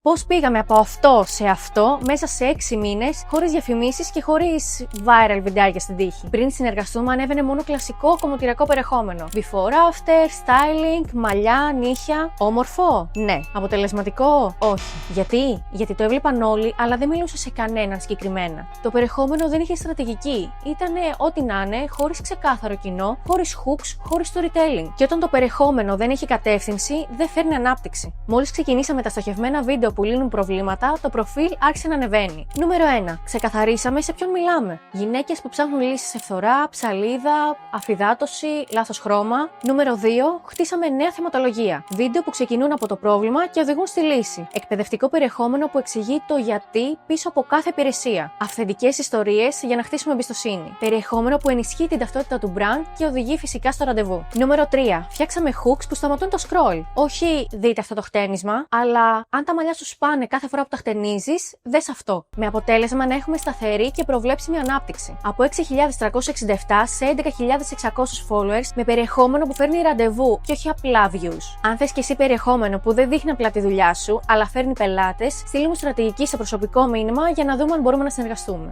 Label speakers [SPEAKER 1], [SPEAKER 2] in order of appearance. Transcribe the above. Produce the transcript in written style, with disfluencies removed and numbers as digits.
[SPEAKER 1] Πώς πήγαμε από αυτό σε αυτό μέσα σε 6 μήνες, χωρίς διαφημίσεις και χωρίς viral βιντεάκια στην τύχη. Πριν συνεργαστούμε, ανέβαινε μόνο κλασικό κομμωτηριακό περιεχόμενο. Before after, styling, μαλλιά, νύχια. Όμορφο? Ναι. Αποτελεσματικό? Όχι. Γιατί το έβλεπαν όλοι, αλλά δεν μιλούσε σε κανέναν συγκεκριμένα. Το περιεχόμενο δεν είχε στρατηγική. Ήτανε ό,τι να είναι, χωρίς ξεκάθαρο κοινό, χωρίς hooks, χωρίς storytelling. Και όταν το περιεχόμενο δεν έχει κατεύθυνση, δεν φέρνει ανάπτυξη. Μόλις ξεκινήσαμε τα στοχευμένα βίντεο που λύνουν προβλήματα, το προφίλ άρχισε να ανεβαίνει. Νούμερο 1. Ξεκαθαρίσαμε σε ποιον μιλάμε. Γυναίκες που ψάχνουν λύσεις σε φθορά, ψαλίδα, αφυδάτωση, λάθος χρώμα. Νούμερο 2. Χτίσαμε νέα θεματολογία. Βίντεο που ξεκινούν από το πρόβλημα και οδηγούν στη λύση. Εκπαιδευτικό περιεχόμενο που εξηγεί το γιατί πίσω από κάθε υπηρεσία. Αυθεντικές ιστορίες για να χτίσουμε εμπιστοσύνη. Περιεχόμενο που ενισχύει την ταυτότητα του brand και οδηγεί φυσικά στο ραντεβού. Νούμερο 3. Φτιάξαμε hooks που σταματούν το scroll. Όχι δείτε αυτό το χτένισμα, αλλά αν τα μαλλιά σου σπάνε κάθε φορά που τα χτενίζεις, δες αυτό. Με αποτέλεσμα να έχουμε σταθερή και προβλέψιμη ανάπτυξη. Από 6.367 σε 11.600 followers με περιεχόμενο που φέρνει ραντεβού και όχι απλά views. Αν θες και εσύ περιεχόμενο που δεν δείχνει απλά τη δουλειά σου, αλλά φέρνει πελάτες, στείλ μου στρατηγική σε προσωπικό μήνυμα για να δούμε αν μπορούμε να συνεργαστούμε.